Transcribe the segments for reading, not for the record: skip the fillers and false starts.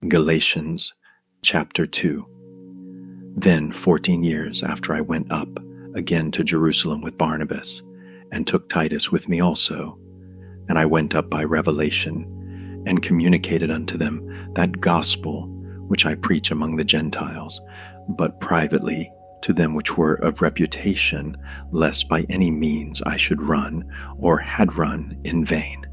Galatians Chapter 2. Then 14 years after I went up again to Jerusalem with Barnabas, and took Titus with me also, and I went up by revelation, and communicated unto them that gospel which I preach among the Gentiles, but privately to them which were of reputation, lest by any means I should run, or had run, in vain.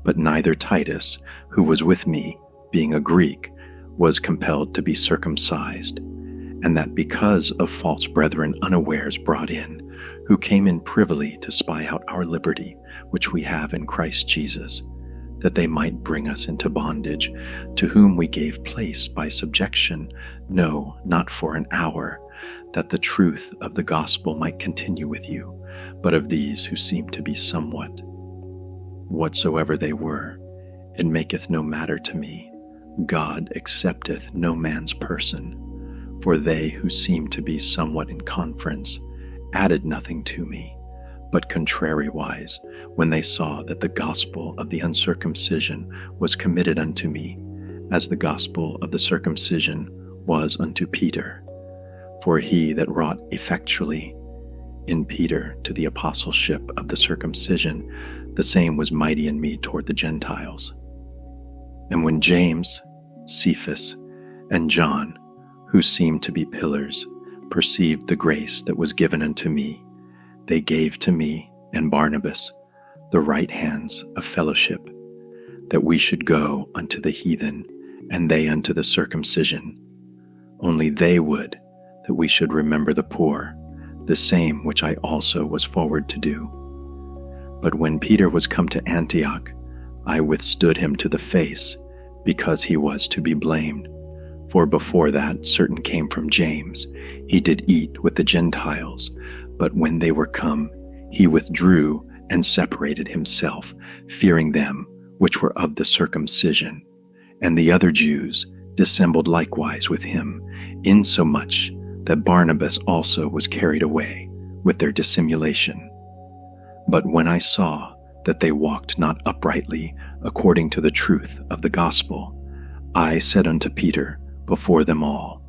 But neither Titus, who was with me, being a Greek, was compelled to be circumcised, and that because of false brethren unawares brought in, who came in privily to spy out our liberty, which we have in Christ Jesus, that they might bring us into bondage, to whom we gave place by subjection, no, not for an hour, that the truth of the gospel might continue with you, but of these who seem to be somewhat. Whatsoever they were, it maketh no matter to me. God accepteth no man's person, for they who seemed to be somewhat in conference added nothing to me, but contrariwise, when they saw that the gospel of the uncircumcision was committed unto me, as the gospel of the circumcision was unto Peter. For he that wrought effectually in Peter to the apostleship of the circumcision, the same was mighty in me toward the Gentiles. And when James, Cephas, and John, who seemed to be pillars, perceived the grace that was given unto me, they gave to me and Barnabas the right hands of fellowship, that we should go unto the heathen, and they unto the circumcision. Only they would that we should remember the poor, the same which I also was forward to do. But when Peter was come to Antioch, I withstood him to the face, because he was to be blamed. For before that certain came from James, he did eat with the Gentiles, but when they were come, he withdrew and separated himself, fearing them which were of the circumcision. And the other Jews dissembled likewise with him, insomuch that Barnabas also was carried away with their dissimulation. But when I saw that they walked not uprightly according to the truth of the gospel, I said unto Peter before them all,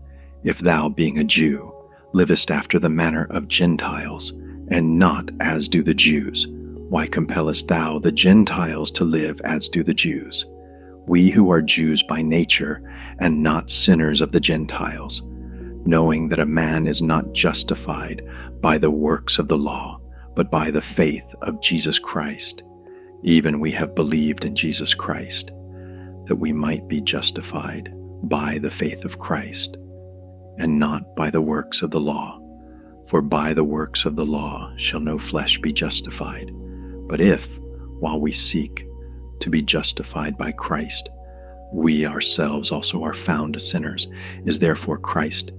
If thou, being a Jew, livest after the manner of Gentiles, and not as do the Jews, why compellest thou the Gentiles to live as do the Jews? We who are Jews by nature, and not sinners of the Gentiles, knowing that a man is not justified by the works of the law, but by the faith of Jesus Christ. Even we have believed in Jesus Christ, that we might be justified by the faith of Christ, and not by the works of the law. For by the works of the law shall no flesh be justified. But if, while we seek to be justified by Christ, we ourselves also are found sinners, is therefore Christ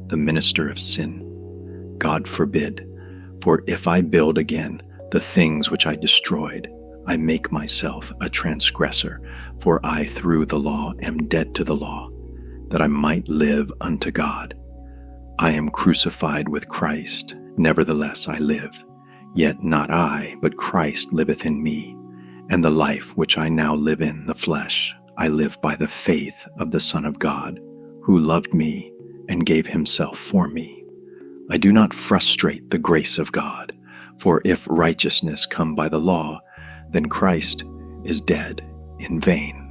the minister of sin? God forbid. For if I build again the things which I destroyed, I make myself a transgressor, for I through the law am dead to the law, that I might live unto God. I am crucified with Christ, nevertheless I live. Yet not I, but Christ liveth in me, and the life which I now live in the flesh, I live by the faith of the Son of God, who loved me and gave himself for me. I do not frustrate the grace of God, for if righteousness come by the law, then Christ is dead in vain.